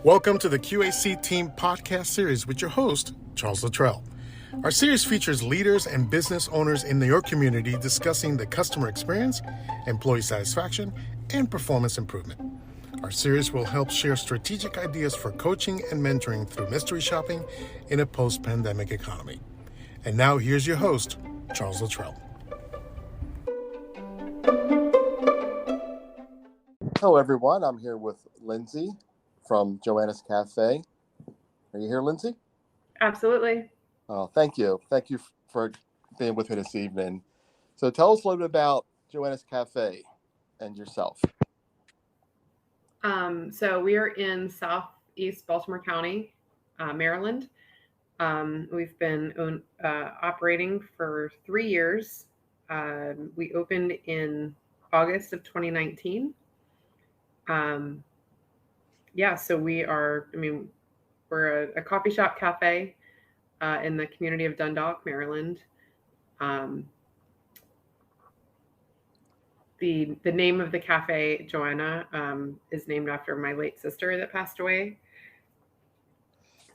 Welcome to the Q.A.C. Team podcast series with your host, Charles Luttrell. Our series features leaders and business owners in your community discussing the customer experience, employee satisfaction, and performance improvement. Our series will help share strategic ideas for coaching and mentoring through mystery shopping in a post-pandemic economy. And now here's your host, Charles Luttrell. Hello, everyone. I'm here with Lindsay from Joanna's Cafe. Are you here, Lindsay? Absolutely. Oh, thank you. Thank you for being with me this evening. So tell us a little bit about Joanna's Cafe and yourself. So we are in Southeast Baltimore County, Maryland. We've been operating for 3 years. We opened in August of 2019. So we're a coffee shop cafe in the community of Dundalk, Maryland. The name of the cafe, Joanna, is named after my late sister that passed away.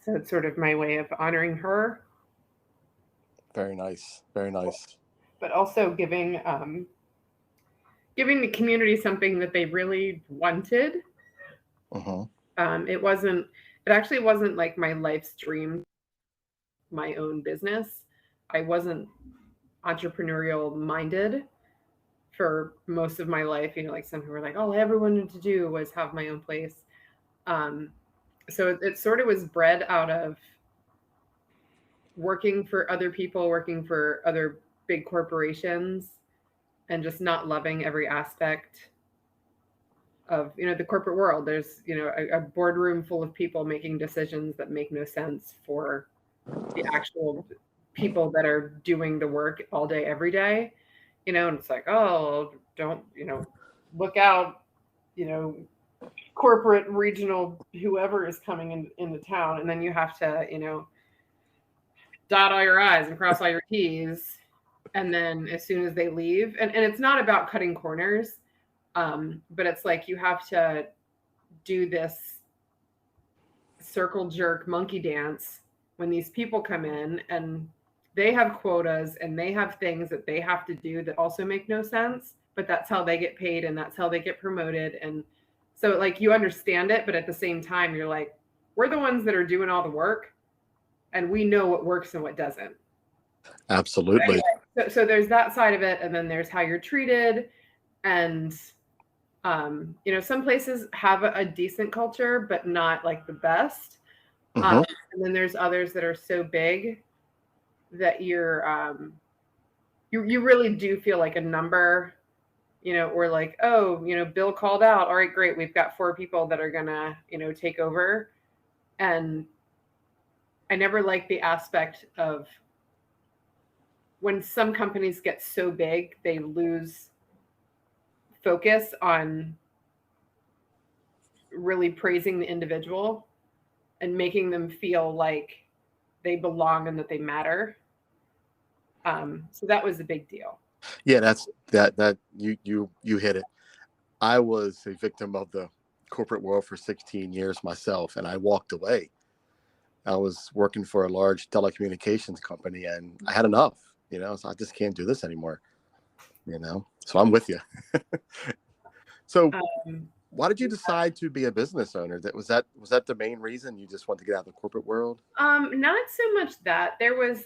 So it's sort of my way of honoring her. Very nice. Very nice. But also giving the community something that they really wanted. Uh-huh. It actually wasn't like my life's dream, my own business. I wasn't entrepreneurial minded for most of my life. Like some people were like, all I ever wanted to do was have my own place. So it sort of was bred out of working for other people, working for other big corporations, and just not loving every aspect of, the corporate world. There's, a boardroom full of people making decisions that make no sense for the actual people that are doing the work all day, every day, and it's like, oh, don't, look out, corporate, regional, whoever is coming into town. And then you have to, dot all your I's and cross all your T's. And then as soon as they leave, and it's not about cutting corners, but it's like you have to do this circle jerk monkey dance when these people come in and they have quotas and they have things that they have to do that also make no sense, but that's how they get paid and that's how they get promoted. And so like you understand it, but at the same time, you're like, we're the ones that are doing all the work and we know what works and what doesn't. Absolutely. So there's that side of it. And then there's how you're treated. And, some places have a decent culture, but not like the best. Uh-huh. And then there's others that are so big that you're, you really do feel like a number, or like, oh, Bill called out. All right, great. We've got 4 people that are gonna, take over. And I never liked the aspect of when some companies get so big, they lose focus on really praising the individual and making them feel like they belong and that they matter. So that was a big deal. Yeah, that's that you hit it. I was a victim of the corporate world for 16 years myself, and I walked away. I was working for a large telecommunications company, and I had enough. So I just can't do this anymore. So I'm with you. So why did you decide to be a business owner? Was that the main reason? You just want to get out of the corporate world? Not so much that. There was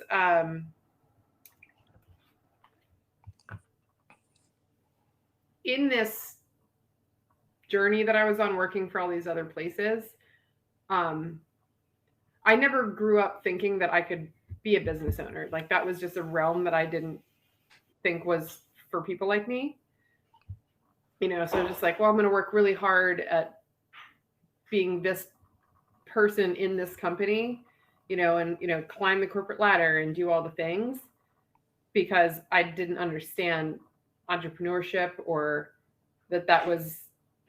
in this journey that I was on working for all these other places, I never grew up thinking that I could be a business owner. Like that was just a realm that I didn't think was for people like me. So just like, well, I'm going to work really hard at being this person in this company, and, climb the corporate ladder and do all the things, because I didn't understand entrepreneurship or that was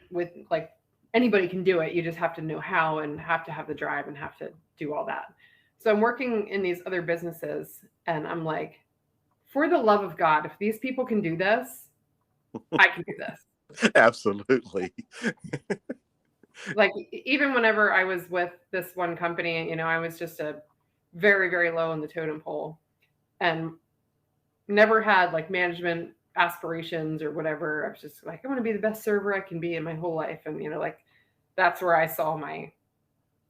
with like anybody can do it. You just have to know how and have to have the drive and have to do all that. So I'm working in these other businesses and I'm like, for the love of God, if these people can do this, I can do this. Absolutely. like even whenever I was with this one company, I was just a very, very low on the totem pole and never had like management aspirations or whatever. I was just like, I want to be the best server I can be in my whole life. And, like that's where I saw my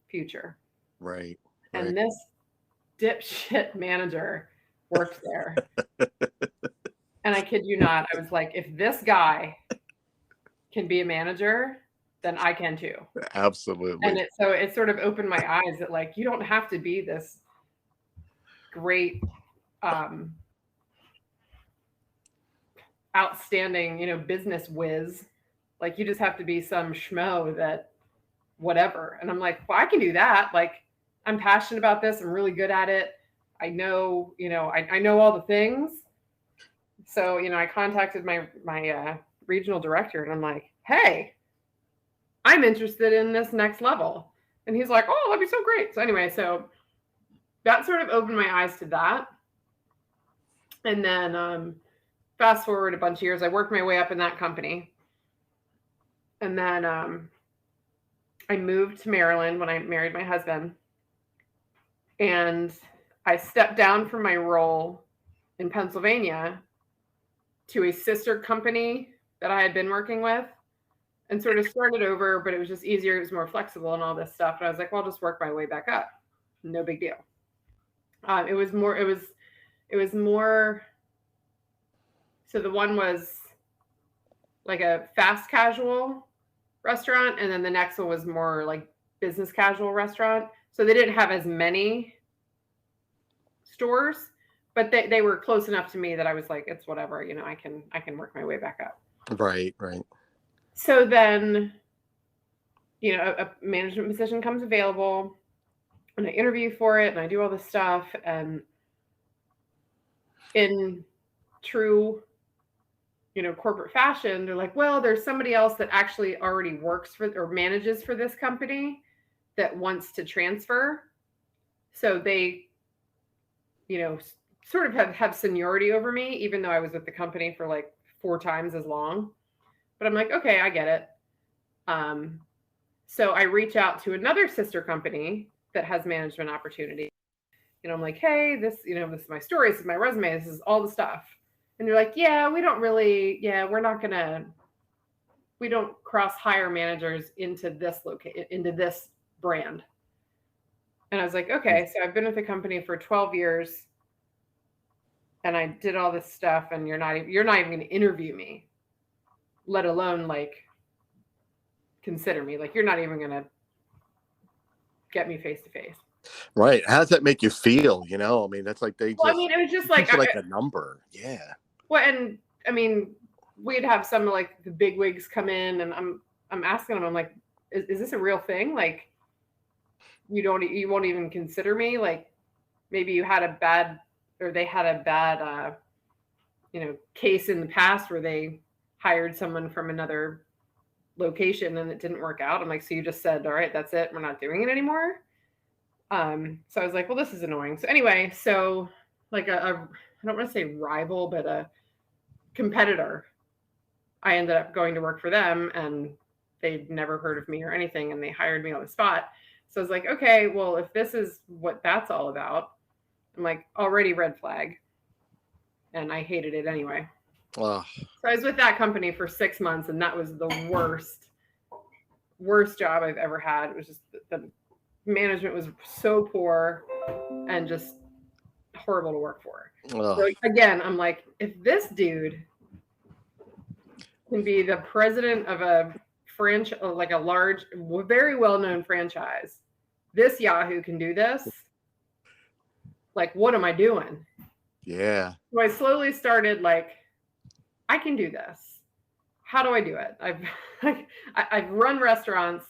future. Right. And this dipshit manager worked there. And I kid you not, I was like, if this guy can be a manager, then I can too. Absolutely. And it sort of opened my eyes that like you don't have to be this great outstanding, business whiz. Like you just have to be some schmo that whatever. And I'm like, well, I can do that. Like I'm passionate about this. I'm really good at it. I know, I know all the things. So, I contacted my regional director and I'm like, hey, I'm interested in this next level. And he's like, oh, that'd be so great. So anyway, so that sort of opened my eyes to that. And then fast forward a bunch of years, I worked my way up in that company. And then I moved to Maryland when I married my husband. And I stepped down from my role in Pennsylvania to a sister company that I had been working with and sort of started over, but it was just easier. It was more flexible and all this stuff. And I was like, well, I'll just work my way back up. No big deal. It was more. So the one was like a fast casual restaurant. And then the next one was more like business casual restaurant. So they didn't have as many stores, but they were close enough to me that I was like, it's whatever, I can work my way back up. Right. So then, a management position comes available and I interview for it and I do all this stuff. And in true, corporate fashion, they're like, well, there's somebody else that actually already works for or manages for this company that wants to transfer. So they, sort of have seniority over me, even though I was with the company for like 4 times as long. But I'm like, okay, I get it. So I reach out to another sister company that has management opportunity. I'm like, hey, this is my story. This is my resume. This is all the stuff. And they're like, yeah, we don't cross hire managers into this into this brand. And I was like, okay, so I've been with the company for 12 years and I did all this stuff and you're not even going to interview me, let alone like consider me. Like you're not even going to get me face to face. Right. How does that make you feel? I mean, that's like it was just like a number. Yeah. Well, and I mean, we'd have some like the big wigs come in and I'm asking them, I'm like, is this a real thing? Like you won't even consider me? Like maybe they had a bad case in the past where they hired someone from another location and it didn't work out. I'm like, so you just said, all right, that's it. We're not doing it anymore. So I was like, well, this is annoying. So anyway, like I don't want to say rival, but a competitor, I ended up going to work for them and they'd never heard of me or anything. And they hired me on the spot. So I was like, okay, well, if this is what that's all about, I'm like already red flag. And I hated it anyway. Oh. So I was with that company for 6 months and that was the worst job I've ever had. It was just the management was so poor and just horrible to work for. Oh. So again, I'm like, if this dude can be the president of a franchise, like a large, very well-known franchise, this Yahoo can do this. Like, what am I doing? Yeah. So I slowly started like, I can do this. How do I do it? I've run restaurants.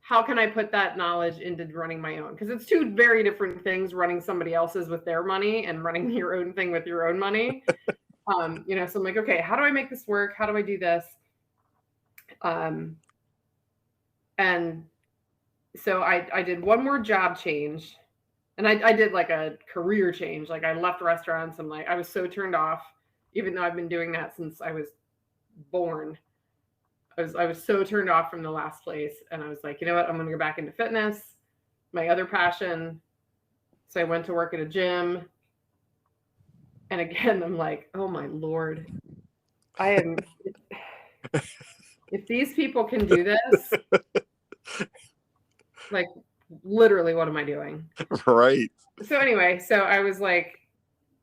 How can I put that knowledge into running my own? Because it's 2 very different things, running somebody else's with their money and running your own thing with your own money. So I'm like, okay, how do I make this work? How do I do this? And so I did one more job change and I did like a career change. Like I left restaurants. I'm like, I was so turned off, even though I've been doing that since I was born. I was so turned off from the last place, and I was like, you know what, I'm going to go back into fitness, my other passion. So I went to work at a gym, and again, I'm like, oh my Lord, I am. If these people can do this, like literally, what am I doing? Right. So anyway, so I was like,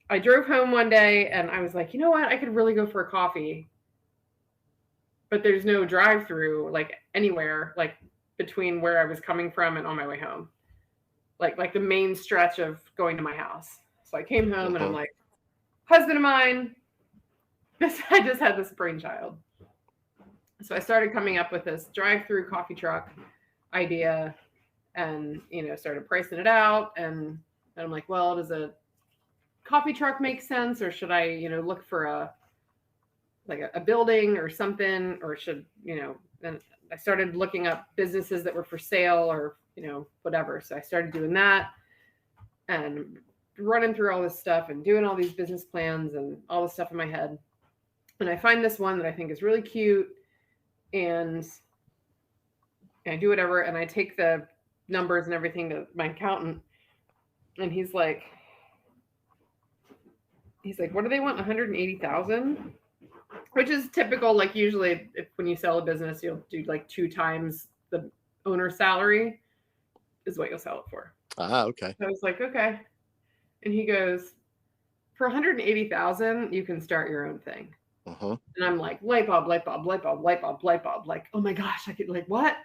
I drove home one day and I was like, you know what? I could really go for a coffee, but there's no drive-through like anywhere, like between where I was coming from and on my way home, like the main stretch of going to my house. So I came home and I'm like, husband of mine, I just had this brainchild. So I started coming up with this drive-through coffee truck idea, and started pricing it out, and I'm like, well, does a coffee truck make sense, or should I look for a building or something, or should and I started looking up businesses that were for sale, or whatever. So I started doing that and running through all this stuff and doing all these business plans and all this stuff in my head, and I find this one that I think is really cute, and I do whatever, and I take the numbers and everything to my accountant, and he's like, what do they want? 180,000, which is typical. Like usually when you sell a business, you'll do like 2 times the owner's salary is what you'll sell it for. Okay. So I was like, okay. And he goes, for 180,000, you can start your own thing. And I'm like, light bulb, light bulb, light bulb, light bulb, light bulb. Like, oh my gosh, I could, like, what?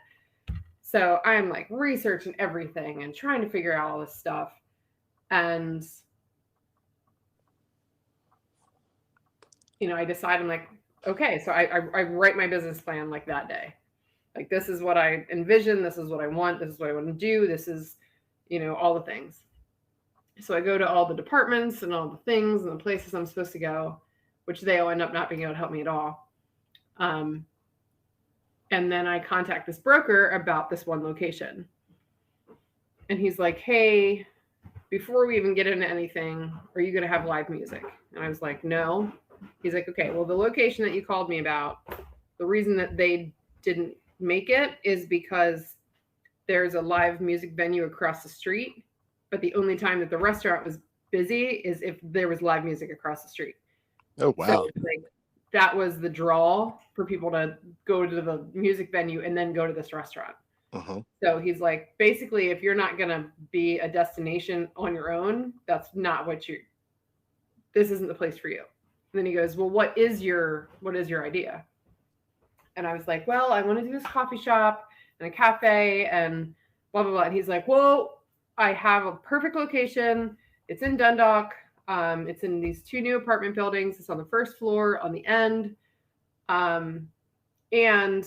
So I'm like researching everything and trying to figure out all this stuff. And, I decide, I'm like, okay, so I write my business plan like that day. Like, this is what I envision. This is what I want. This is what I want to do. This is, all the things. So I go to all the departments and all the things and the places I'm supposed to go, which they all end up not being able to help me at all. And then I contact this broker about this one location. And he's like, hey, before we even get into anything, are you going to have live music? And I was like, no. He's like, okay, well, the location that you called me about, the reason that they didn't make it is because there's a live music venue across the street, but the only time that the restaurant was busy is if there was live music across the street. Oh, wow. So, like, that was the draw for people to go to the music venue and then go to this restaurant. So he's like, basically, if you're not going to be a destination on your own, that's not what this isn't the place for you. And then he goes, well, what is your idea? And I was like, well, I want to do this coffee shop and a cafe and blah, blah, blah. And he's like, well, I have a perfect location. It's in Dundalk. It's in these 2 new apartment buildings. It's on the first floor on the end. And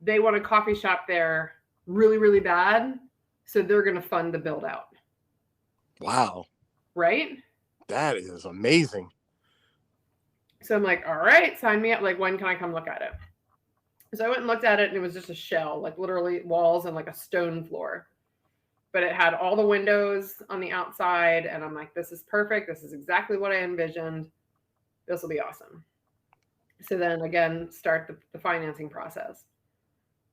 they want a coffee shop there really, really bad. So they're going to fund the build out. Wow. Right? That is amazing. So I'm like, all right, sign me up. Like, when can I come look at it? So I went and looked at it, and it was just a shell, like literally walls and like a stone floor. But it had all the windows on the outside. And I'm like, this is perfect. This is exactly what I envisioned. This will be awesome. So then again, start the financing process.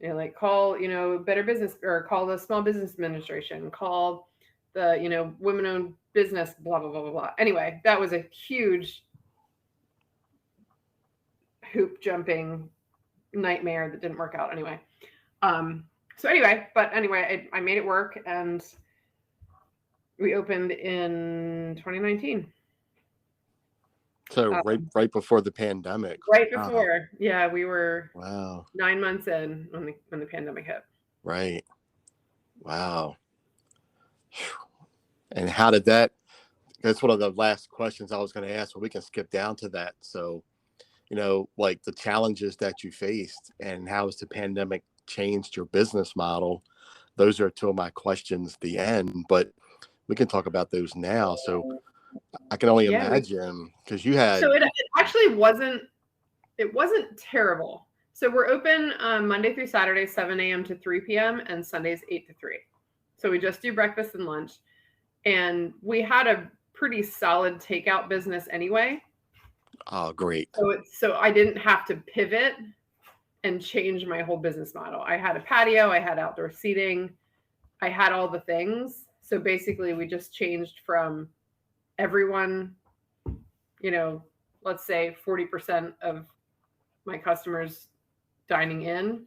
Like call, Better Business, or call the Small Business Administration, call the, women-owned business, blah, blah, blah, blah, blah. Anyway, that was a huge hoop jumping nightmare that didn't work out anyway. So anyway, I made it work, and we opened in 2019. So right before the pandemic. Right before. Yeah, we were 9 months in when the pandemic hit. Right. Wow. And how did that's one of the last questions I was going to ask, but we can skip down to that. So, like the challenges that you faced and how has the pandemic changed your business model? Those are 2 of my questions at the end, but we can talk about those now. So I can only imagine, because you had. So it actually wasn't terrible. So we're open Monday through Saturday, 7 a.m. to 3 p.m. and Sundays 8 to 3. So we just do breakfast and lunch. And we had a pretty solid takeout business anyway. Oh, great. So I didn't have to pivot and change my whole business model. I had a patio, I had outdoor seating, I had all the things. So basically we just changed from everyone, let's say 40% of my customers dining in.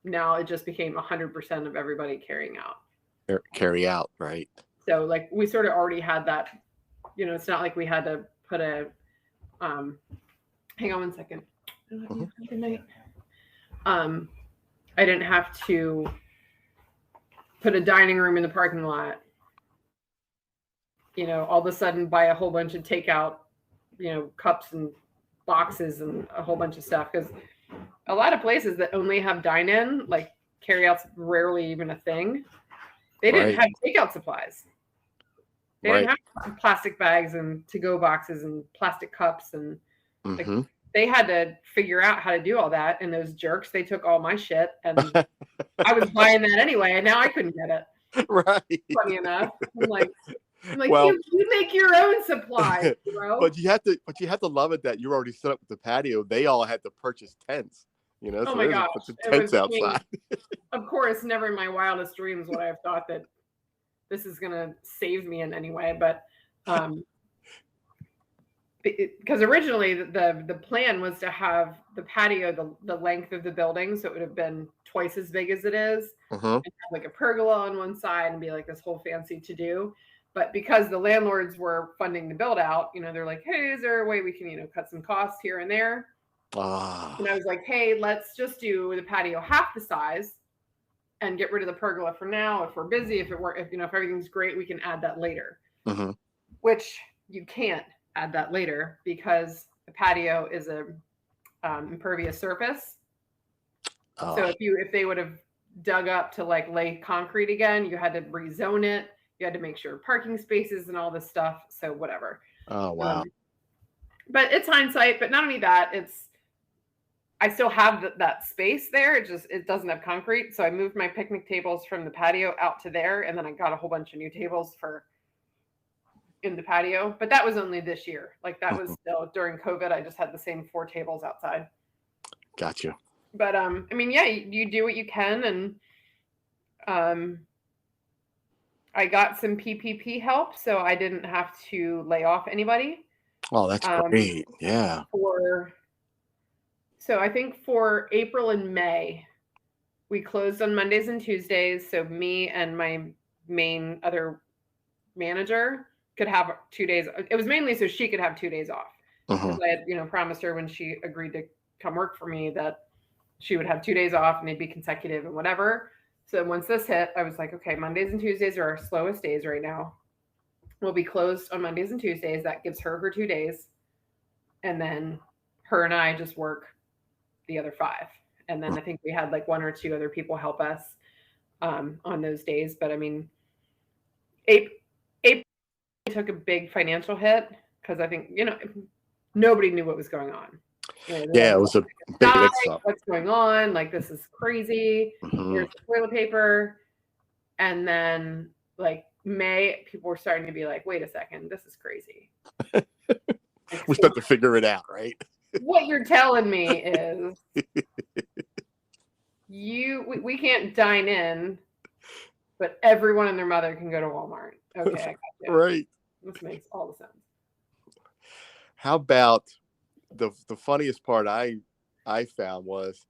Now it just became 100% of everybody carrying out. Carry out, right? So like we sort of already had that, it's not like we had to put a, hang on one second. Good night. I didn't have to put a dining room in the parking lot, all of a sudden buy a whole bunch of takeout, cups and boxes and a whole bunch of stuff. Because a lot of places that only have dine-in, like carry-out's rarely even a thing. They didn't have takeout supplies. They didn't have plastic bags and to-go boxes and plastic cups. And like, they had to figure out how to do all that. And those jerks, they took all my shit. And I was buying that anyway. And now I couldn't get it. Right. Funny enough. I'm like, well, you make your own supplies, bro. But you have to love it that you're already set up with the patio. They all had to purchase tents. Oh my gosh. Put the tents outside. Of course, never in my wildest dreams would I have thought that this is going to save me in any way. But because originally the plan was to have the patio the length of the building, so it would have been twice as big as it is, and have like a pergola on one side and be like this whole fancy to do. But because the landlords were funding the build out, they're like, hey, is there a way we can cut some costs here and there? And I was like, hey, let's just do the patio half the size and get rid of the pergola for now. If we're busy, if everything's great, we can add that later. Which you can't add that later because the patio is a impervious surface. So if they would have dug up to like lay concrete again, you had to rezone it. You had to make sure parking spaces and all this stuff. So whatever. Oh wow. But it's hindsight. But not only that, I still have that space there. It doesn't have concrete. So I moved my picnic tables from the patio out to there. And then I got a whole bunch of new tables in the patio. But that was only this year. Like that was still during COVID. I just had the same 4 tables outside. Gotcha. But you do what you can. And I got some PPP help. So I didn't have to lay off anybody. Oh, that's great. Yeah. So I think for April and May, we closed on Mondays and Tuesdays. So me and my main other manager could have 2 days. It was mainly so she could have 2 days off. Because I had, promised her when she agreed to come work for me that she would have 2 days off and they'd be consecutive and whatever. So once this hit, I was like, okay, Mondays and Tuesdays are our slowest days right now. We'll be closed on Mondays and Tuesdays. That gives her 2 days. And then her and I just work the other 5. And then I think we had like 1 or 2 other people help us on those days. But I mean, April took a big financial hit because I think, nobody knew what was going on. It was a big mix-up. What's going on? Like, this is crazy. Here's the toilet paper. And then like May, people were starting to be like, wait a second, this is crazy. We start to figure it out, right? What you're telling me is we can't dine in, but everyone and their mother can go to Walmart. Okay, I got you. Right. This makes all the sense. How about the funniest part I found was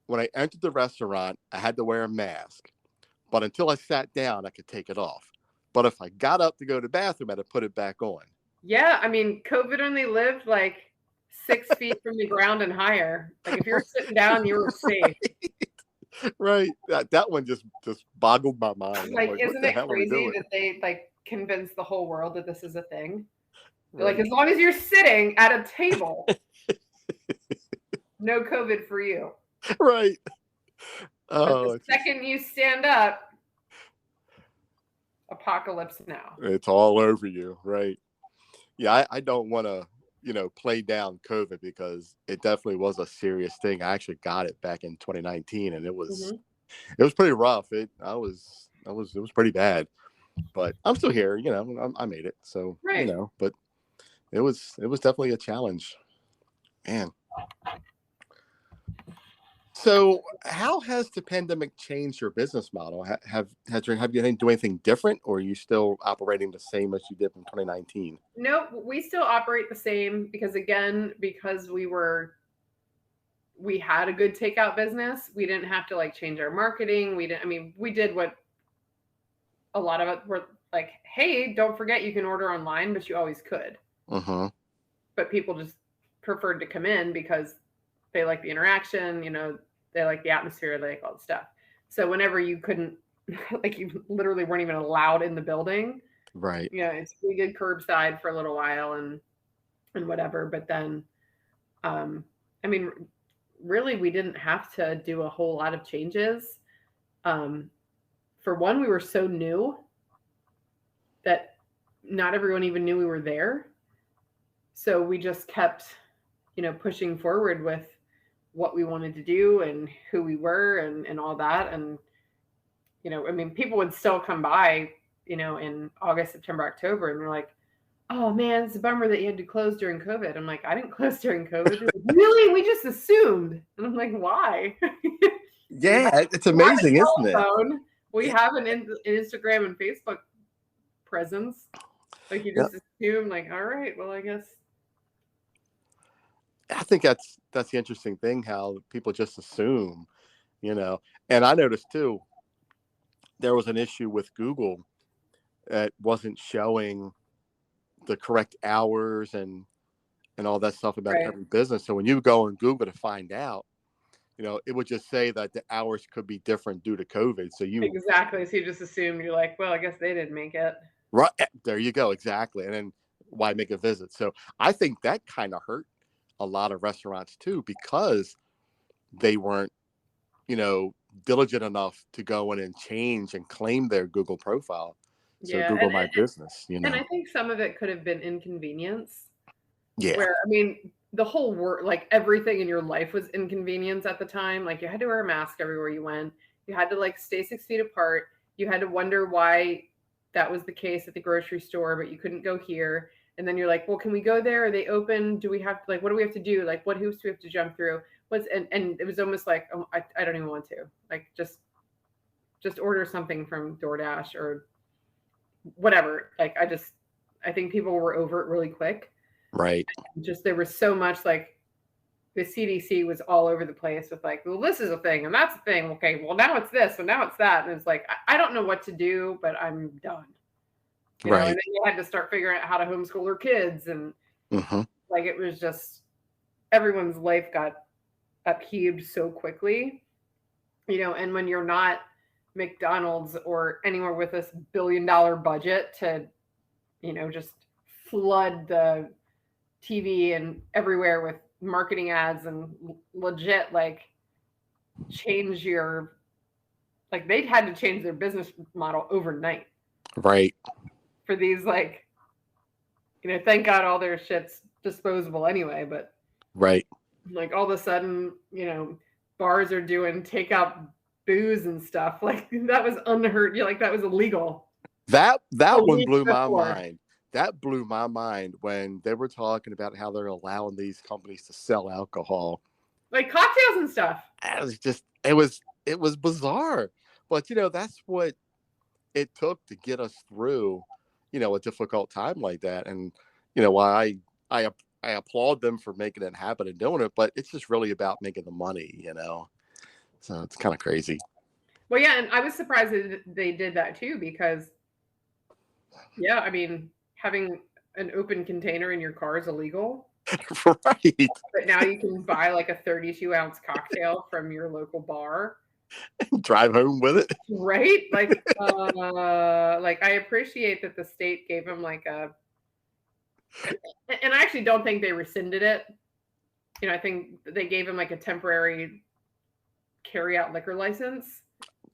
when I entered the restaurant, I had to wear a mask, but until I sat down, I could take it off. But if I got up to go to the bathroom, I had to put it back on. Yeah, I mean, COVID only lived like 6 feet from the ground and higher. Like if you're sitting down, you were safe. Right. That one just boggled my mind. Like isn't it crazy that they like convince the whole world that this is a thing? Right. Like as long as you're sitting at a table, no COVID for you. Right. But the second you stand up, apocalypse now. It's all over you, right? Yeah, I don't want to, play down COVID because it definitely was a serious thing. I actually got it back in 2019, and it was pretty rough. It was pretty bad, but I'm still here. I made it. So right. But it was definitely a challenge, man. So, how has the pandemic changed your business model? Have you had to do anything different, or are you still operating the same as you did in 2019? Nope, we still operate the same because because we had a good takeout business. We didn't have to like change our marketing. We did what a lot of it were like, hey, don't forget you can order online, but you always could. Uh-huh. But people just preferred to come in because they like the interaction, they like the atmosphere, they like all the stuff. So whenever you couldn't, like you literally weren't even allowed in the building. Right. We did curbside for a little while and whatever. But then, really, we didn't have to do a whole lot of changes. For one, we were so new that not everyone even knew we were there. So we just kept, pushing forward with what we wanted to do and who we were and all that. And, people would still come by, in August, September, October, and they're like, oh man, it's a bummer that you had to close during COVID. I'm like, I didn't close during COVID. Like, really? We just assumed. And I'm like, why? Yeah, it's amazing, isn't it? We have an Instagram and Facebook presence. Like you just assume, like, all right, well, I guess. I think that's the interesting thing, how people just assume, And I noticed too, there was an issue with Google that wasn't showing the correct hours and all that stuff about every business. So when you go on Google to find out, it would just say that the hours could be different due to COVID. So exactly. So you just assume, you're like, well, I guess they didn't make it. Right. There you go. Exactly. And then why make a visit? So I think that kind of hurt a lot of restaurants too, because they weren't, diligent enough to go in and change and claim their Google profile. So Google My Business, And I think some of it could have been inconvenience. Yeah. Where, the whole work, like everything in your life was inconvenience at the time. Like you had to wear a mask everywhere you went. You had to like stay 6 feet apart. You had to wonder why that was the case at the grocery store, but you couldn't go here. And then you're like, well, can we go there? Are they open? Do we have to, like, what do we have to do? Like, what hoops do we have to jump through? And it was almost like, oh, I don't even want to, like, just order something from DoorDash or whatever. Like, I think people were over it really quick. Right. Just there was so much, like, the CDC was all over the place with like, well, this is a thing and that's a thing. Okay, well now it's this and now it's that. And it's like, I don't know what to do, but I'm done. And then you had to start figuring out how to homeschool their kids. And like, it was just, everyone's life got upheaved so quickly, and when you're not McDonald's or anywhere with this $1 billion budget to, just flood the TV and everywhere with marketing ads and legit like change your, like they'd had to change their business model overnight. Right. For these, like, thank God all their shit's disposable anyway, but right. Like all of a sudden, bars are doing takeout booze and stuff. Like that was unheard. Like that was illegal. That one blew my mind. That blew my mind when they were talking about how they're allowing these companies to sell alcohol, like cocktails and stuff. It was bizarre, but that's what it took to get us through, a difficult time like that. And why I applaud them for making it happen and doing it, but it's just really about making the money, So it's kind of crazy. Well, yeah, and I was surprised that they did that too, because having an open container in your car is illegal. Right. But now you can buy like a 32-ounce cocktail from your local bar. Drive home with it. Right? Like, like I appreciate that the state gave them like a, and I actually don't think they rescinded it. I think they gave him like a temporary carry-out liquor license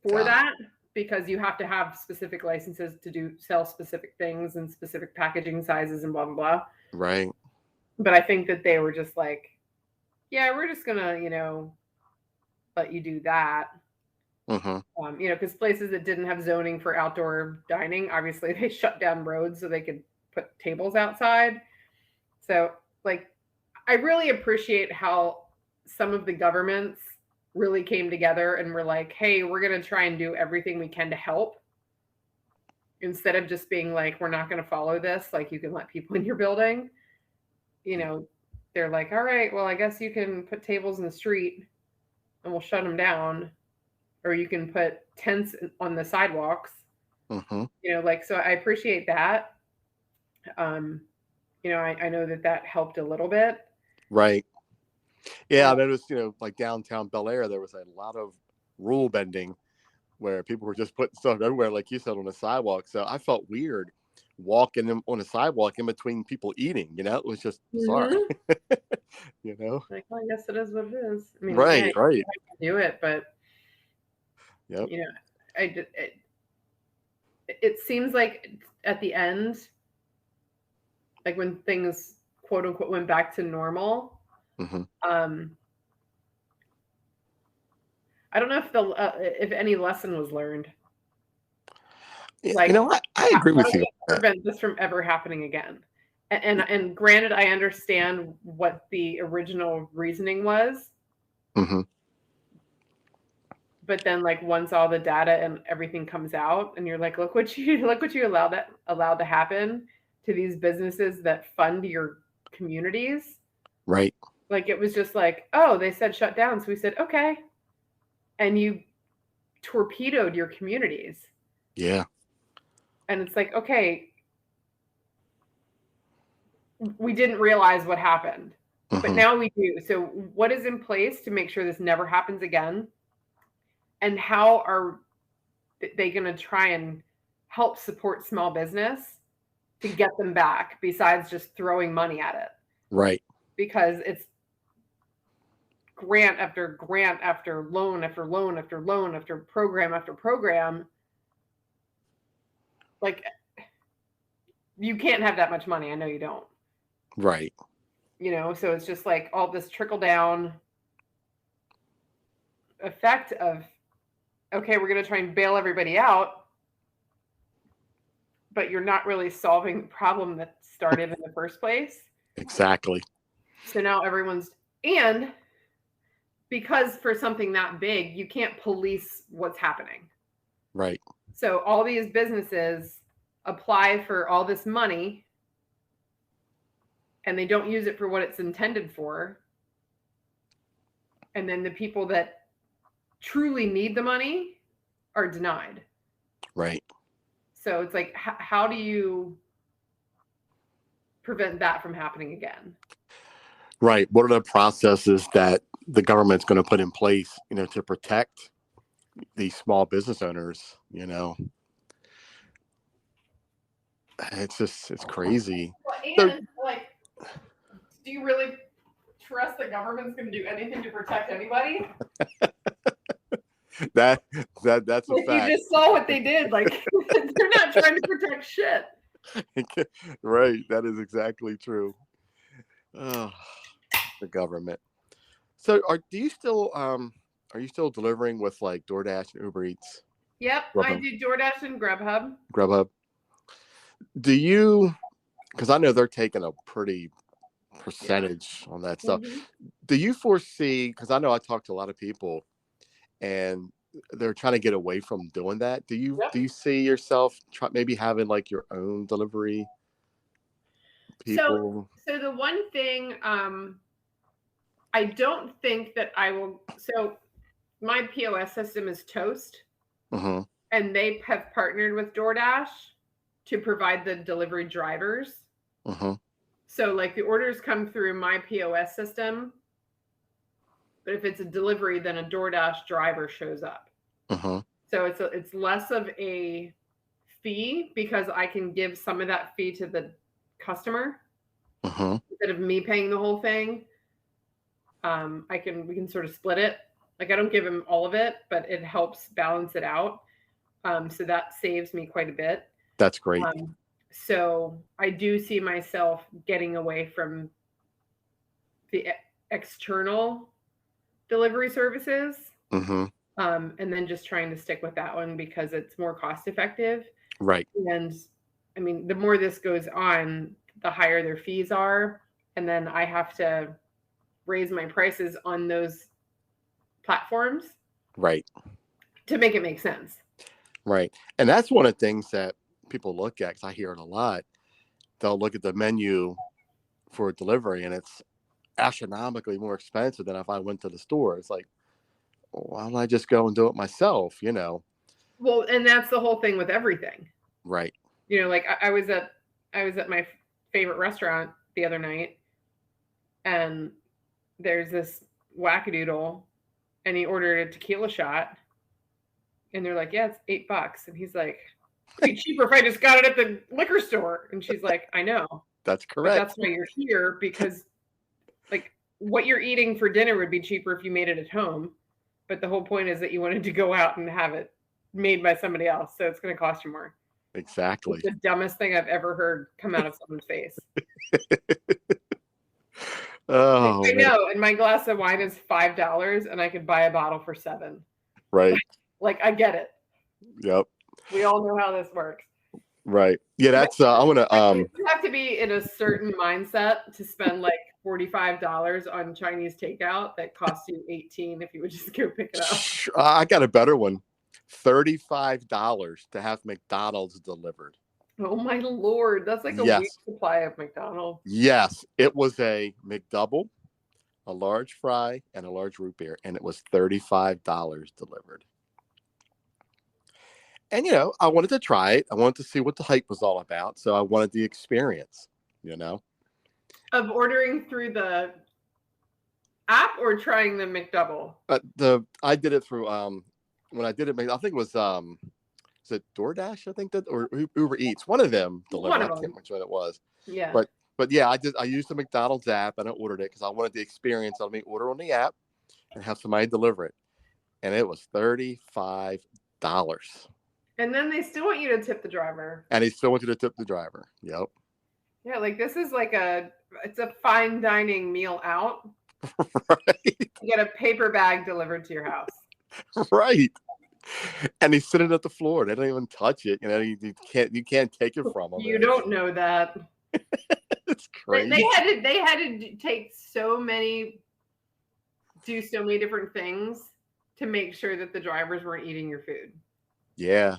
for that, because you have to have specific licenses to sell specific things and specific packaging sizes and blah, blah, blah. Right. But I think that they were just like, yeah, we're just gonna, let you do that. Because places that didn't have zoning for outdoor dining, obviously they shut down roads so they could put tables outside. So like, I really appreciate how some of the governments really came together and were like, hey, we're going to try and do everything we can to help, instead of just being like, we're not going to follow this, like you can let people in your building, they're like, all right, well, I guess you can put tables in the street and we'll shut them down, or you can put tents on the sidewalks. Mm-hmm. So I appreciate that. I know that helped a little bit. Right. Yeah, I noticed, like downtown Bel Air, there was a lot of rule bending where people were just putting stuff everywhere, like you said, on the sidewalk. So I felt weird walking on the sidewalk in between people eating. It was just bizarre. Like, well, I guess it is what it is. I mean, Right, yeah, right. I can do it, but Yep. It seems like at the end, like when things quote unquote went back to normal, Mm-hmm. I don't know if any lesson was learned. Yeah, Like, I agree with how do you. we prevent this from ever happening again? And granted, I understand what the original reasoning was, Mm-hmm. but then like once all the data and everything comes out, and you're like, look what you allowed to happen to these businesses that fund your communities. Right. Like, it was just like, oh, they said shut down, so we said okay, and you torpedoed your communities. Yeah. And it's like, okay, we didn't realize what happened, but Mm-hmm. now we do. So what is in place to make sure this never happens again? And how are they going to try and help support small business to get them back, besides just throwing money at it? Right. Because it's grant after grant after loan after loan after loan after program. Like, you can't have that much money. I know you don't. Right. So it's just like all this trickle down effect of, okay, we're going to try and bail everybody out, but you're not really solving the problem that started in the first place. Exactly. So now and because for something that big, you can't police what's happening. Right. So all these businesses apply for all this money, and they don't use it for what it's intended for. And then the people that truly need the money are denied. Right. So it's like, how do you prevent that from happening again? Right. What are the processes that the government's going to put in place, to protect these small business owners? It's crazy. And like, do you really trust the government's going to do anything to protect anybody? That's a fact. You just saw what they did. Like, they're not trying to protect shit. Right. That is exactly true. Oh, the government. So are you still delivering with like DoorDash and Uber Eats? Yep, I do DoorDash and Grubhub. Do you, because I know they're taking a pretty percentage on that stuff. Mm-hmm. Do you foresee, because I know I talked to a lot of people and they're trying to get away from doing that. Do you see yourself maybe having like your own delivery people? So the one thing, I don't think that I will. So my POS system is Toast, Mm-hmm. and they have partnered with DoorDash to provide the delivery drivers. Mm-hmm. So like the orders come through my POS system, but if it's a delivery, then a DoorDash driver shows up. Mm-hmm. So it's less of a fee, because I can give some of that fee to the customer Mm-hmm. instead of me paying the whole thing. We can sort of split it. Like, I don't give him all of it, but it helps balance it out. So that saves me quite a bit. That's great. So I do see myself getting away from the external delivery services. Mm-hmm. And then just trying to stick with that one because it's more cost effective. Right. And I mean, the more this goes on, the higher their fees are. And then I have to raise my prices on those platforms Right. to make it make sense. Right. And that's one of the things that people look at, because I hear it a lot. They'll look at the menu for delivery and it's astronomically more expensive than if I went to the store. It's like, why don't I just go and do it myself, you know? Well, and that's the whole thing with everything. Right. You know, like I was at my favorite restaurant the other night, and there's this wackadoodle, and he ordered a tequila shot, and they're like, "Yeah, it's $8," and he's like, "It'd be cheaper if I just got it at the liquor store." And she's like, "I know, That's but correct. that's why you're here, because like what you're eating for dinner would be cheaper if you made it at home, but the whole point is that you wanted to go out and have it made by somebody else, so it's going to cost you more." Exactly. It's the dumbest thing I've ever heard come out of someone's face. Oh, I man. know, and my glass of wine is $5, and I could buy a bottle for $7. Right. Like, I get it. Yep. We all know how this works. Right. Yeah, that's I'm gonna You have to be in a certain mindset to spend like $45 on Chinese takeout that costs you $18 if you would just go pick it up. I got a better one. $35 to have McDonald's delivered. Oh my Lord. That's like a Yes. week supply of McDonald's. Yes. It was a McDouble, a large fry, and a large root beer, and it was $35 delivered. And, you know, I wanted to try it. I wanted to see what the hype was all about. So I wanted the experience, you know. Of ordering through the app or trying the McDouble? I did it through when I did it, I think it was it DoorDash, I think, that, or Uber Eats, one of them delivered. One of I can't them. remember which one it was. Yeah. But yeah, I used the McDonald's app and I ordered it because I wanted the experience of me order on the app and have somebody deliver it. And it was $35. And then they still want you to tip the driver. And he still wanted to tip the driver. Yep. Yeah, like this is like it's a fine dining meal out. Right. You get a paper bag delivered to your house. Right. And he's sitting at the floor. They don't even touch it. You know, you can't take it from him. You don't know that. It's crazy. They had to do so many different things to make sure that the drivers weren't eating your food. Yeah.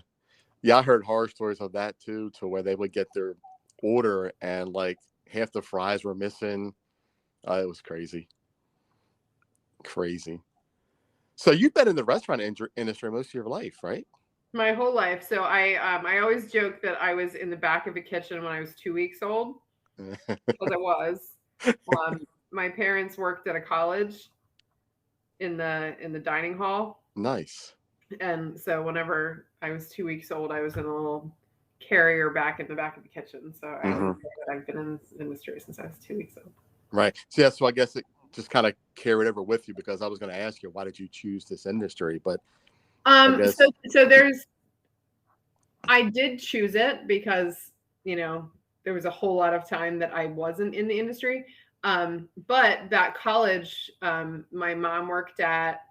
Yeah, I heard horror stories of that too, to where they would get their order and like half the fries were missing. It was crazy. Crazy. So you've been in the restaurant industry most of your life, right? My whole life. So I always joke that I was in the back of a kitchen when I was 2 weeks old, because I was. My parents worked at a college in the dining hall. Nice. And so whenever I was 2 weeks old, I was in a little carrier back in the back of the kitchen. So I always say that I've been in this industry since I was 2 weeks old. Right. So yeah, so I guess it just kind of carried over with you, because I was going to ask you, why did you choose this industry? But so I did choose it because, you know, there was a whole lot of time that I wasn't in the industry. But that college, my mom worked at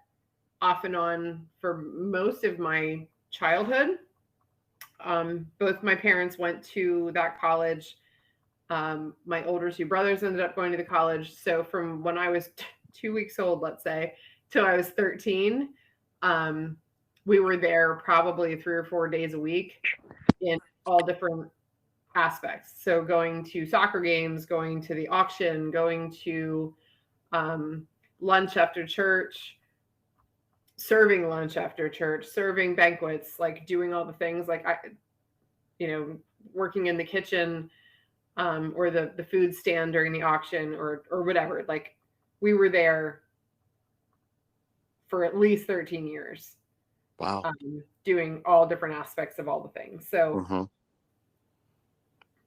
off and on for most of my childhood. Both my parents went to that college. My older two brothers ended up going to the college. So from when I was 2 weeks old, let's say, till I was 13, we were there probably 3 or 4 days a week in all different aspects. So going to soccer games, going to the auction, going to lunch after church, serving lunch after church, serving banquets, like doing all the things, like working in the kitchen, or the food stand during the auction, or whatever. Like, we were there for at least 13 years. wow. Doing all different aspects of all the things. So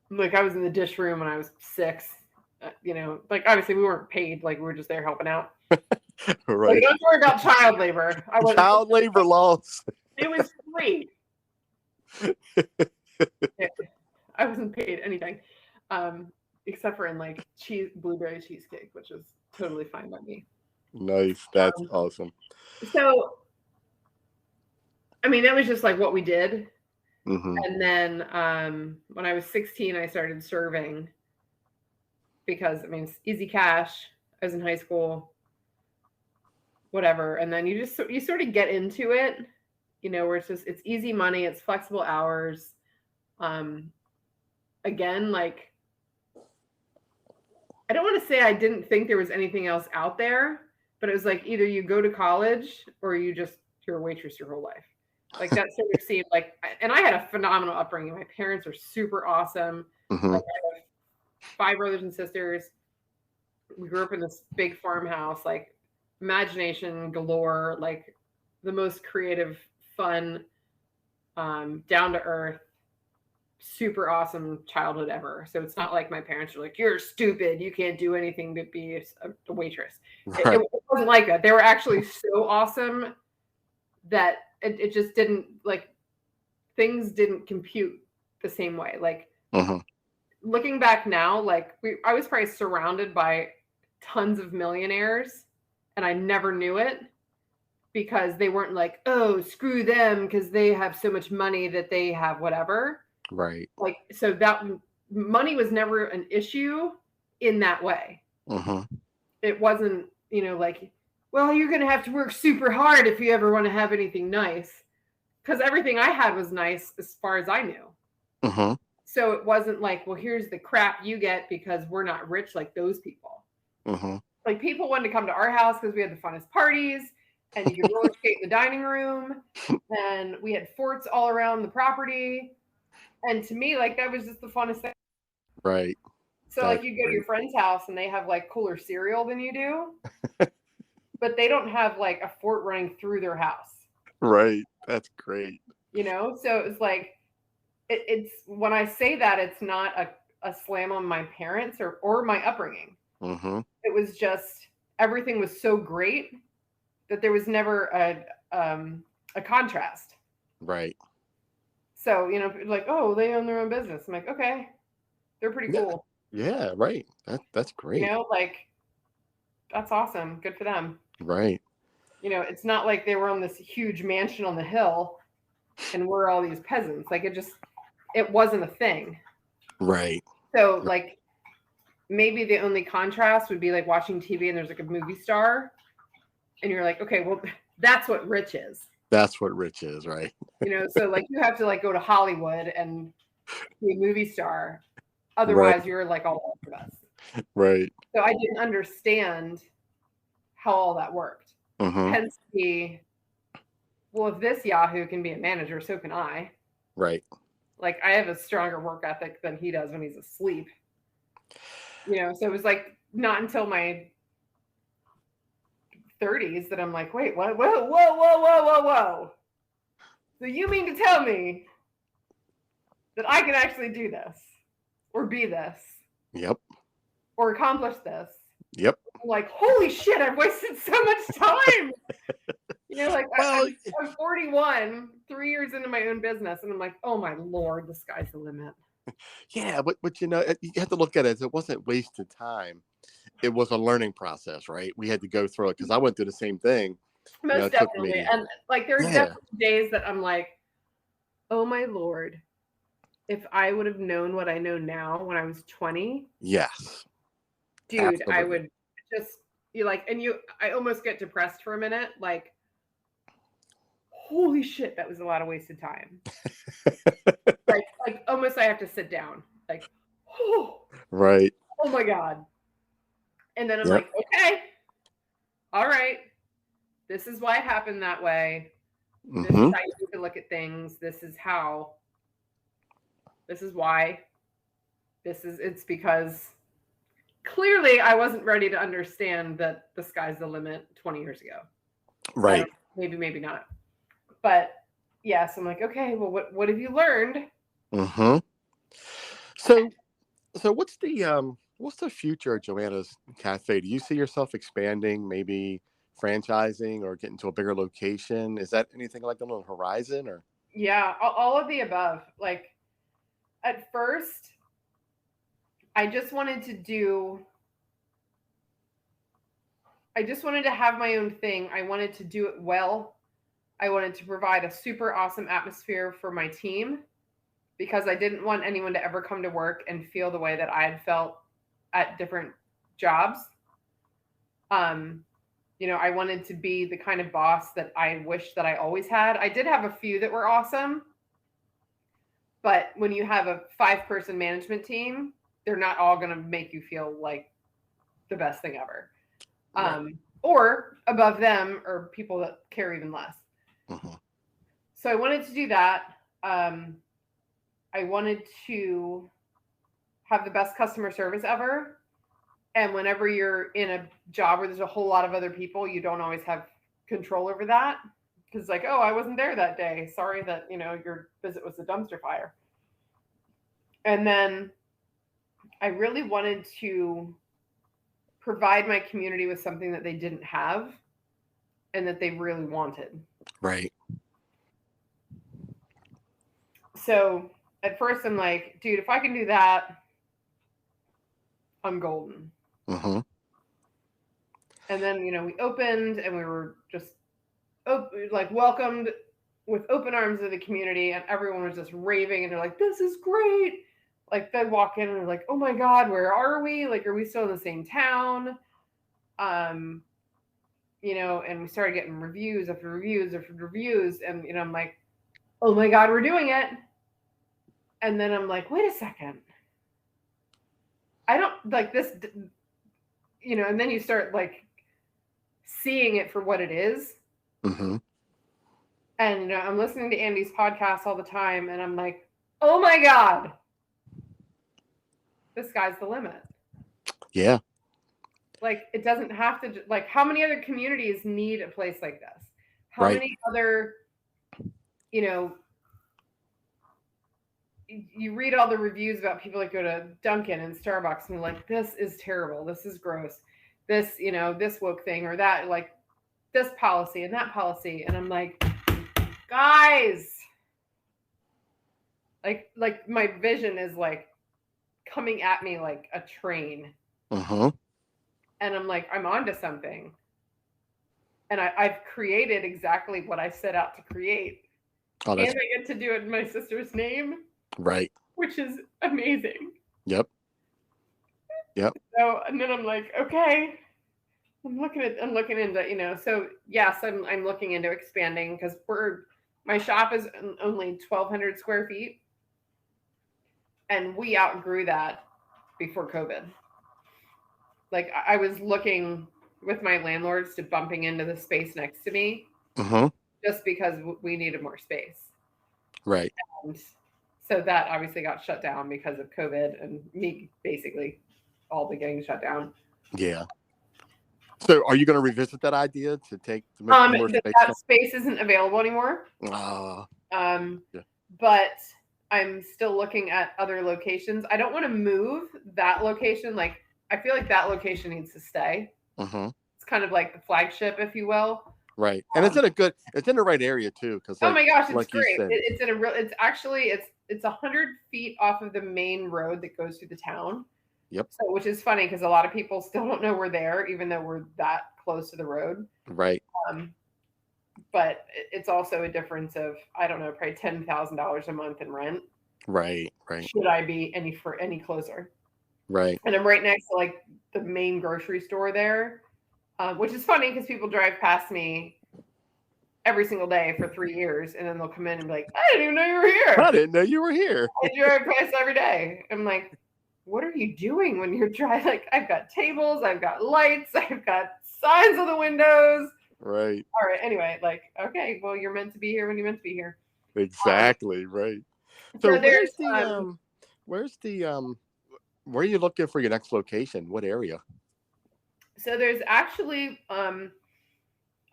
like I was in the dish room when I was 6. Like obviously we weren't paid, like we were just there helping out. Right. Like, don't worry about child labor. Child labor laws. It was free. I wasn't paid anything, except for in like blueberry cheesecake, which was totally fine by me. Nice. That's awesome. So, I mean, that was just like what we did. Mm-hmm. And then when I was 16, I started serving because, I mean, it's easy cash. I was in high school. whatever. And then you sort of get into it, where it's easy money, it's flexible hours. Again, like, I don't want to say I didn't think there was anything else out there, but it was like either you go to college or you're a waitress your whole life. Like that sort of seemed like, and I had a phenomenal upbringing. My parents are super awesome. Mm-hmm. Like I have 5 brothers and sisters. We grew up in this big farmhouse, like imagination galore, like the most creative, fun, down to earth, super awesome childhood ever. So it's not like my parents are like, you're stupid, you can't do anything but be a waitress. Right. It wasn't like that. They were actually so awesome that it just didn't, like, things didn't compute the same way. Like, Mm-hmm. looking back now, like I was probably surrounded by tons of millionaires and I never knew it because they weren't like, oh, screw them because they have so much money that they have whatever. Right. Like, so that money was never an issue in that way. Mm-hmm. It wasn't, like, well, you're going to have to work super hard if you ever want to have anything nice, because everything I had was nice as far as I knew. Mm-hmm. So it wasn't like, well, here's the crap you get because we're not rich like those people. Mm-hmm. Like, people wanted to come to our house because we had the funnest parties and you could roller skate in the dining room and we had forts all around the property. And to me, like, that was just the funnest thing. Right. So like you go to your friend's house and they have like cooler cereal than you do, but they don't have like a fort running through their house. Right. That's great. So it's like, it's when I say that, it's not a slam on my parents or my upbringing. Mm-hmm. It was just, everything was so great that there was never a contrast. Right. So, like, oh, they own their own business. I'm like, okay, they're pretty cool. Yeah, right. That's great. Like, that's awesome. Good for them. Right. It's not like they were on this huge mansion on the hill and we're all these peasants. Like, it wasn't a thing. Right. So, like, maybe the only contrast would be like watching TV and there's like a movie star and you're like, okay, well, that's what rich is. That's what rich is, right? So like you have to like go to Hollywood and be a movie star. Otherwise, right. You're like all over us. Right. So I didn't understand how all that worked. Mm-hmm. Hence well, if this Yahoo can be a manager, so can I. Right. Like, I have a stronger work ethic than he does when he's asleep. So it was like not until my 30s that I'm like, wait, what? Whoa. So you mean to tell me that I can actually do this or be this? Yep. Or accomplish this? Yep. I'm like, holy shit, I've wasted so much time. Like, well, I'm 41, 3 years into my own business, and I'm like, oh my Lord, the sky's the limit. Yeah, but you have to look at it as it wasn't wasted time. It was a learning process, right? We had to go through it because I went through the same thing. Most definitely. And like, there are definitely days that I'm like, oh my Lord, if I would have known what I know now when I was 20. Yes. Dude, absolutely. I would just, I almost get depressed for a minute. Like, holy shit, that was a lot of wasted time. like almost I have to sit down. Like, oh. Right. Oh my God. And then I'm like, okay, all right. This is why it happened that way. Mm-hmm. This is how you need to look at things. This is how. This is why. It's because clearly I wasn't ready to understand that the sky's the limit 20 years ago. Right. Maybe not. But yes, I'm like, okay, well, what have you learned? Mm-hmm. So what's the future of Joanna's Cafe? Do you see yourself expanding, maybe franchising or getting to a bigger location? Is that anything like on the horizon or? Yeah, all of the above. Like, at first, I just wanted to have my own thing. I wanted to do it well. I wanted to provide a super awesome atmosphere for my team because I didn't want anyone to ever come to work and feel the way that I had felt at different jobs. I wanted to be the kind of boss that I wish that I always had. I did have a few that were awesome, but when you have a 5-person management team, they're not all going to make you feel like the best thing ever. Right. Or above them, or people that care even less. Mm-hmm. So I wanted to do that. I wanted to have the best customer service ever. And whenever you're in a job where there's a whole lot of other people, you don't always have control over that. Because like, oh, I wasn't there that day. Sorry that, your visit was a dumpster fire. And then I really wanted to provide my community with something that they didn't have and that they really wanted. Right. So at first I'm like, dude, if I can do that, I'm golden. Mm-hmm. And then, we opened and we were just welcomed with open arms of the community, and everyone was just raving and they're like, this is great. Like they walk in and they're like, oh my God, where are we? Like, are we still in the same town? And we started getting reviews after reviews after reviews. And, I'm like, oh my God, we're doing it. And then I'm like, wait a second. I don't like this, and then you start like seeing it for what it is. Mm-hmm. And I'm listening to Andy's podcast all the time, and I'm like, oh my God, the sky's the limit. Yeah. Like, it doesn't have to, like, how many other communities need a place like this? How Right. many other, you read all the reviews about people that go to Dunkin' and Starbucks and they're like, this is terrible. This is gross. This, this woke thing or that, like this policy and that policy. And I'm like, guys, like my vision is like coming at me like a train. Mm-hmm. And I'm like, I'm onto something. And I've created exactly what I set out to create. Oh, and I get to do it in my sister's name. Right. Which is amazing. Yep. So, and then I'm like, okay, I'm looking into, so yes, I'm looking into expanding because my shop is only 1,200 square feet. And we outgrew that before COVID. Like I was looking with my landlords to bumping into the space next to me just because we needed more space. Right. And so that obviously got shut down because of COVID and me basically all the getting shut down. Yeah. So are you going to revisit that idea to make more space? That space isn't available anymore. Yeah. But I'm still looking at other locations. I don't want to move that location. Like, I feel like that location needs to stay. Mm-hmm. It's kind of like the flagship, if you will. Right. And it's in the right area too. Cause oh my gosh, it's like great. It's 100 feet off of the main road that goes through the town. Yep. So, which is funny because a lot of people still don't know we're there, even though we're that close to the road. Right. But it's also a difference of, I don't know, probably $10,000 a month in rent. Right. Right. Should I be any closer? Right. And I'm right next to like the main grocery store there, which is funny because people drive past me every single day for 3 years, and then they'll come in and be like, I didn't even know you were here. I didn't know you were here. I drive past every day. I'm like, what are you doing when you're driving? Like, I've got tables, I've got lights, I've got signs on the windows. Right. All right. Anyway, like, okay, well, you're meant to be here when you're meant to be here. Exactly. Right. So where are you looking for your next location? What area? So there's actually, I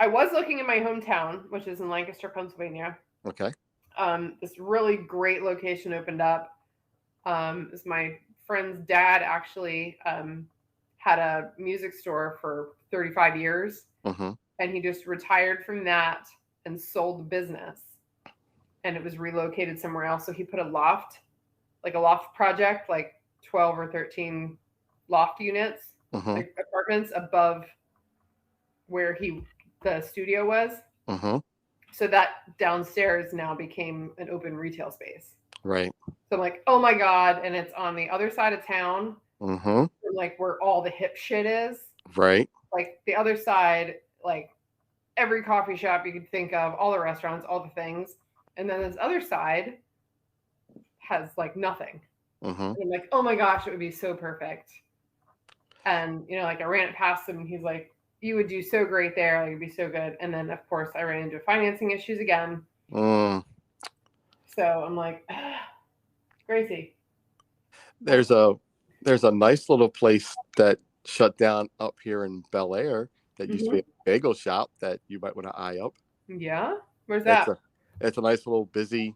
was looking in my hometown, which is in Lancaster, Pennsylvania. Okay. This really great location opened up. It's my friend's dad actually had a music store for 35 years. Mm-hmm. And he just retired from that and sold the business. And it was relocated somewhere else. So he put a loft project, like 12 or 13 loft units, like apartments above where the studio was. Mm-hmm. So that downstairs now became an open retail space. Right. So I'm like, oh my God. And it's on the other side of town, like where all the hip shit is. Right. Like the other side, like every coffee shop you could think of, all the restaurants, all the things. And then this other side has like nothing. Mm-hmm. And I'm like, oh my gosh, it would be so perfect. And, you know, like I ran it past him and he's like, you would do so great there. Like, it'd be so good. And then, of course, I ran into financing issues again. Mm. So I'm like, crazy. There's a nice little place that shut down up here in Bel Air that used to be a bagel shop that you might want to eye up. Yeah? Where's that? It's a nice little busy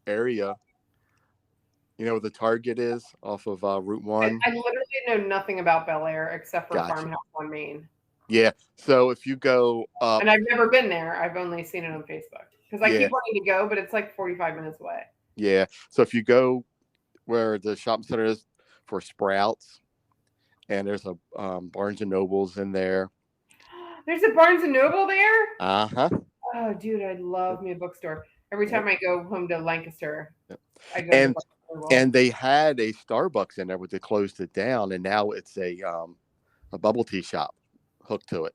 area. You know where the Target is off of Route 1? I literally know nothing about Bel Air except for Gotcha. Farmhouse on Main. Yeah. So if you go up. And I've never been there. I've only seen it on Facebook. Because I Yeah. keep wanting to go, but it's like 45 minutes away. Yeah. So if you go where the shopping center is for Sprouts, and there's a Barnes and Nobles in there. There's a Barnes and Noble there? Uh-huh. Oh, dude, I love me a bookstore. Every time I go home to Lancaster, I go and to Barnes and Noble. And they had a Starbucks in there, but they closed it down, and now it's a bubble tea shop hooked to it.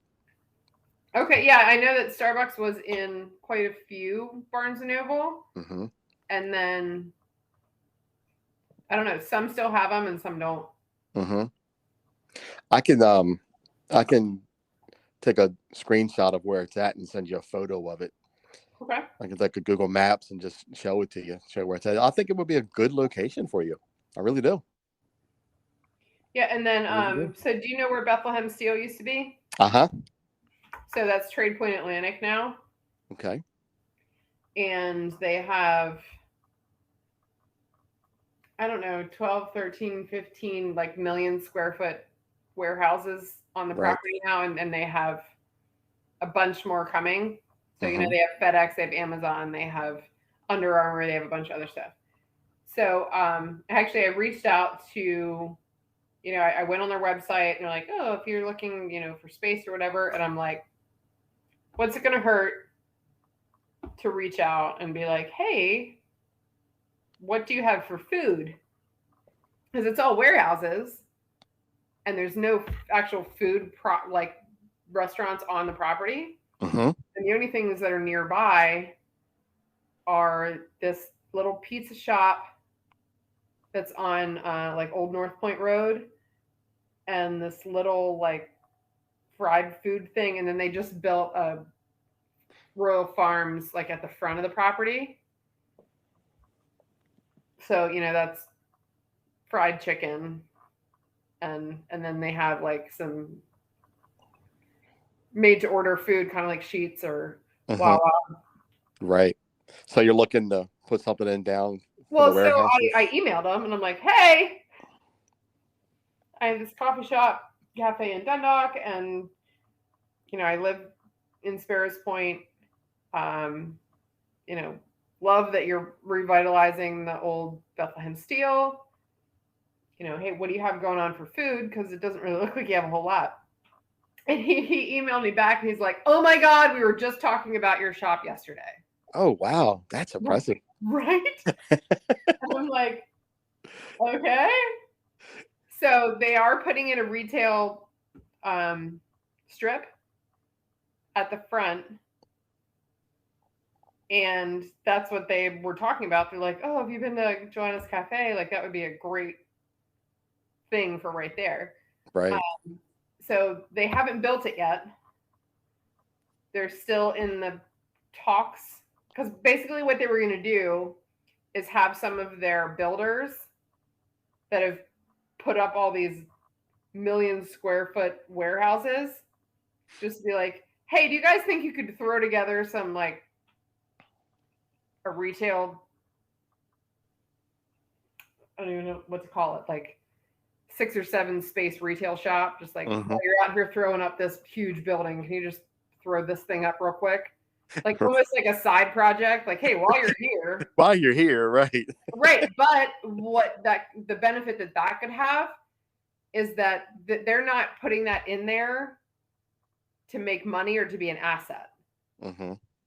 Okay, yeah, I know that Starbucks was in quite a few Barnes and Noble, Mm-hmm. and then I don't know, some still have them and some don't. Mm-hmm. I can take a screenshot of where it's at and send you a photo of it. Okay. I could like a Google Maps and just show it to you, show where it's at. I think it would be a good location for you. I really do. Yeah, and then so do you know where Bethlehem Steel used to be? Uh-huh. So that's Trade Point Atlantic now. Okay. And they have, I don't know, 12, 13, 15 like million square foot warehouses on the property now, and they have a bunch more coming. So, you know, they have FedEx, they have Amazon, they have Under Armour, they have a bunch of other stuff. So actually I reached out to, you know, I went on their website and they're like, oh, if you're looking, you know, for space or whatever. And I'm like, what's it going to hurt to reach out and be like, hey, what do you have for food? Because it's all warehouses and there's no actual food like restaurants on the property. Mm-hmm. And the only things that are nearby are this little pizza shop that's on like Old North Point Road and this little like fried food thing. And then they just built a Royal Farms like at the front of the property. So, you know, that's fried chicken. And then they have like some made to order food, kind of like Sheets or Wawa. Right. So you're looking to put something in down. Well, so I emailed them and I'm like, hey, I have this coffee shop cafe in Dundalk, and you know, I live in Sparrows Point. You know, love that you're revitalizing the old Bethlehem Steel. You know, hey, what do you have going on for food? Because it doesn't really look like you have a whole lot. And he emailed me back and he's like, oh my God, we were just talking about your shop yesterday. Oh, wow. That's impressive. Right? And I'm like, okay. So they are putting in a retail strip at the front. And that's what they were talking about. They're like, oh, have you been to Joanna's Cafe? Like, that would be a great thing for right there. Right. So they haven't built it yet. They're still in the talks. Because basically what they were going to do is have some of their builders that have put up all these million square foot warehouses just be like, hey, do you guys think you could throw together some like a retail, I don't even know what to call it, like 6 or 7 space retail shop, just like while you're out here throwing up this huge building, can you just throw this thing up real quick? Like almost like a side project, like, hey, while you're here, right. Right. But what the benefit that could have is that they're not putting that in there to make money or to be an asset.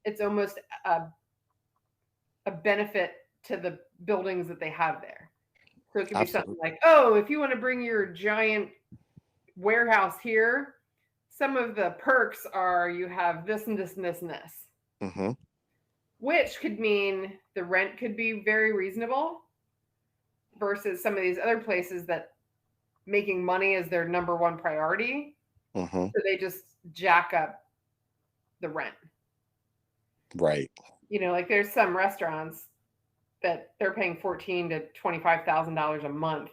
It's almost a benefit to the buildings that they have there. So it could be something like, oh, if you want to bring your giant warehouse here, some of the perks are you have this and this and this and this, Mm-hmm. which could mean the rent could be very reasonable versus some of these other places that making money is their number one priority. Mm-hmm. So they just jack up the rent. Right. Like there's some restaurants that they're paying $14,000 to $25,000 a month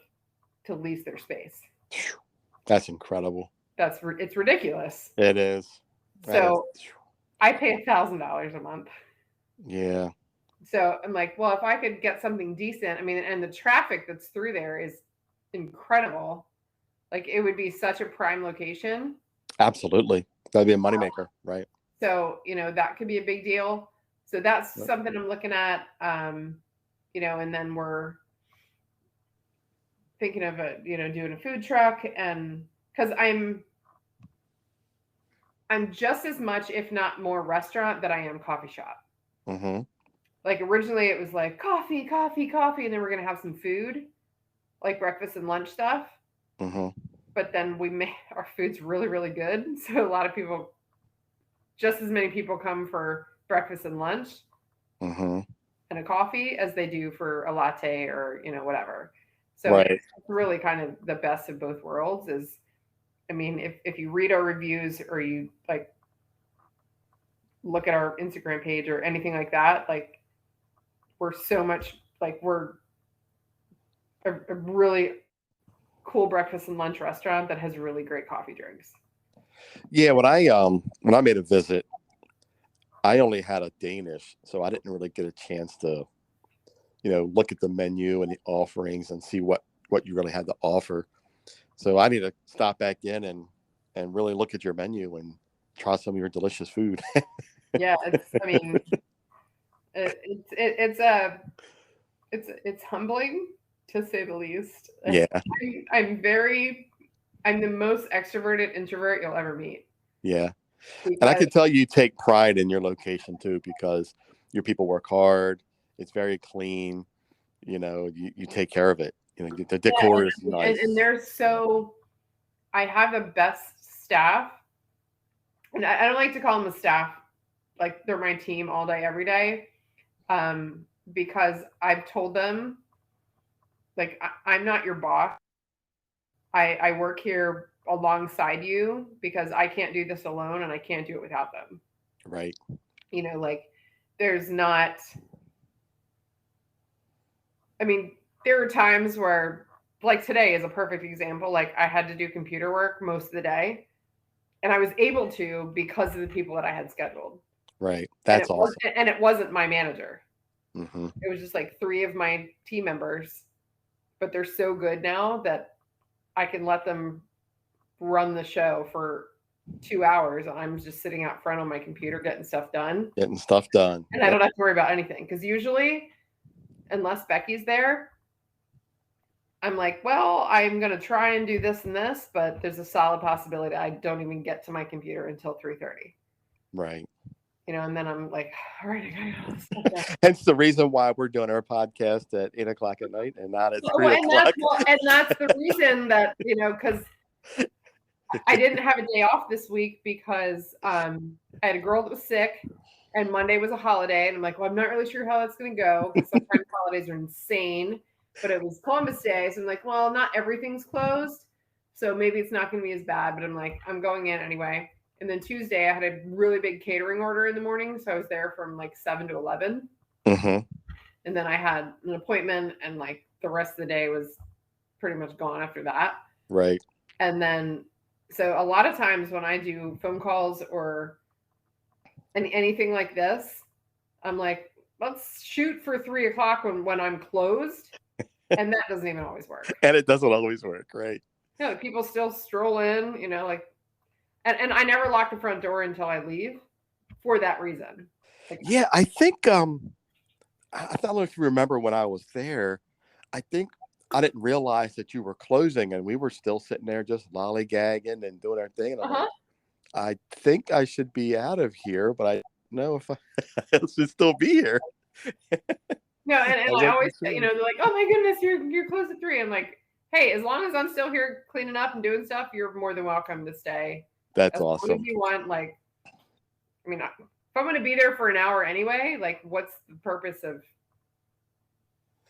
to lease their space. That's incredible. It's ridiculous. It is. So I pay $1,000 a month. Yeah. So I'm like, well, if I could get something decent, I mean, and the traffic that's through there is incredible. Like it would be such a prime location. Absolutely. That'd be a moneymaker, right? So, that could be a big deal. So that's something I'm looking at. And then we're thinking of doing a food truck, and because I'm just as much, if not more, restaurant that I am coffee shop. Mm-hmm. Like originally it was like coffee, coffee, coffee, and then we're gonna have some food, like breakfast and lunch stuff. Mm-hmm. But then our food's really, really good. So a lot of people, just as many people come for breakfast and lunch Mm-hmm. and a coffee as they do for a latte or, whatever. So Right. It's really kind of the best of both worlds is, I mean, if you read our reviews or you like look at our Instagram page or anything like that, like we're so much like we're a really cool breakfast and lunch restaurant that has really great coffee drinks. Yeah, when I made a visit, I only had a Danish, so I didn't really get a chance to, look at the menu and the offerings and see what you really had to offer. So I need to stop back in and really look at your menu and try some of your delicious food. Yeah, it's humbling to say the least. Yeah. I'm the most extroverted introvert you'll ever meet. Yeah. And I can tell you take pride in your location too, because your people work hard. It's very clean. You take care of it. The decor is nice. And I have the best staff. And I don't like to call them a staff. Like they're my team all day, every day. Because I've told them, like, I'm not your boss. I work here alongside you because I can't do this alone and I can't do it without them. Right. Like there's not, I mean, there are times where, like today is a perfect example. Like I had to do computer work most of the day and I was able to because of the people that I had scheduled. Right. That's awesome. And it wasn't my manager. Mm-hmm. It was just like 3 of my team members, but they're so good now that I can let them run the show for 2 hours. And I'm just sitting out front on my computer getting stuff done. And I don't have to worry about anything. Because usually, unless Becky's there, I'm like, well, I'm going to try and do this and this, but there's a solid possibility I don't even get to my computer until 3:30. Right. And then I'm like, all right, I gotta go. Hence the reason why we're doing our podcast at 8:00 at night and not at 3:00. And that's the reason that, because I didn't have a day off this week because I had a girl that was sick and Monday was a holiday. And I'm like, well, I'm not really sure how that's going to go because sometimes holidays are insane, but it was Columbus Day. So I'm like, well, not everything's closed. So maybe it's not going to be as bad, but I'm like, I'm going in anyway. And then Tuesday I had a really big catering order in the morning. So I was there from like 7 to 11. Mm-hmm. And then I had an appointment and like the rest of the day was pretty much gone after that. Right. And then, so a lot of times when I do phone calls or anything like this, I'm like, let's shoot for 3:00 when I'm closed. And that doesn't even always work. And it doesn't always work. Right. People still stroll in, like, and I never lock the front door until I leave for that reason. Like, yeah. I think, I don't know if you remember when I was there, I think I didn't realize that you were closing and we were still sitting there just lollygagging and doing our thing. And I'm like, I think I should be out of here, but I don't know if I should still be here. No, and I always say, they're like, oh my goodness, you're closed at 3. I'm like, hey, as long as I'm still here cleaning up and doing stuff, you're more than welcome to stay. That's as long awesome. as you want, like, I mean, if I'm going to be there for an hour anyway, like, what's the purpose of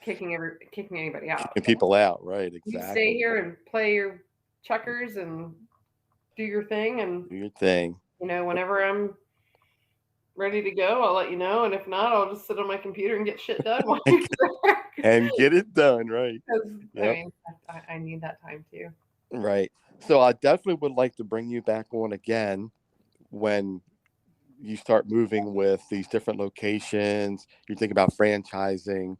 kicking anybody out? Kicking people out, right? You Exactly. stay here and play your checkers and do your thing, and Do your thing. whenever I'm ready to go, I'll let you know, and if not, I'll just sit on my computer and get shit done while you're there. And get it done, right? I mean, I need that time too. Right. So I definitely would like to bring you back on again when you start moving with these different locations. You think about franchising.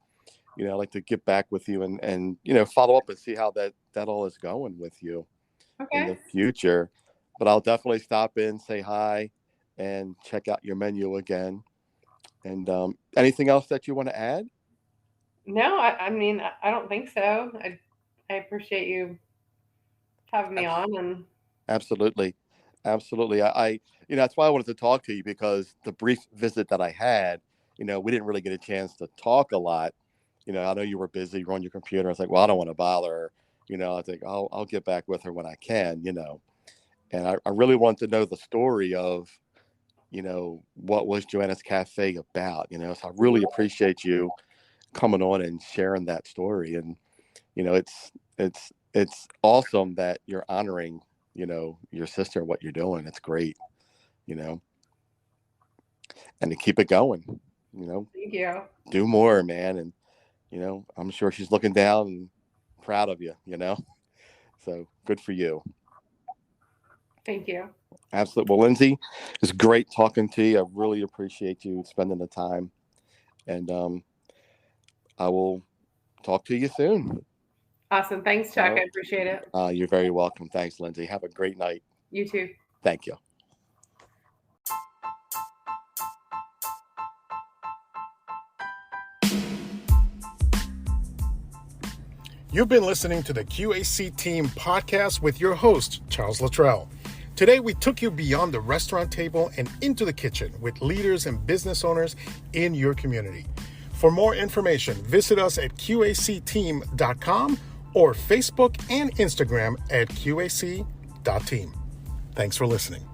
I'd like to get back with you and follow up and see how that all is going with you in the future. But I'll definitely stop in, say hi, and check out your menu again. And anything else that you want to add? No, I mean, I don't think so. I appreciate you having me on. And Absolutely. I that's why I wanted to talk to you, because the brief visit that I had, we didn't really get a chance to talk a lot. I know you were busy, you're on your computer. I was like, well, I don't want to bother her. I think I'll get back with her when I can, and I really want to know the story of, what was Joanna's Cafe about, so I really appreciate you coming on and sharing that story. And, it's awesome that you're honoring, your sister, what you're doing. It's great, and to keep it going, thank you. do more, man. And, I'm sure she's looking down and proud of you, so good for you. Thank you. Absolutely. Well, Lindsay, it's great talking to you. I really appreciate you spending the time, and I will talk to you soon. Awesome. Thanks, Chuck. I appreciate it. You're very welcome. Thanks, Lindsay. Have a great night. You too. Thank you. You've been listening to the Q.A.C. Team podcast with your host, Charles Luttrell. Today, we took you beyond the restaurant table and into the kitchen with leaders and business owners in your community. For more information, visit us at QACteam.com or Facebook and Instagram at QAC.team. Thanks for listening.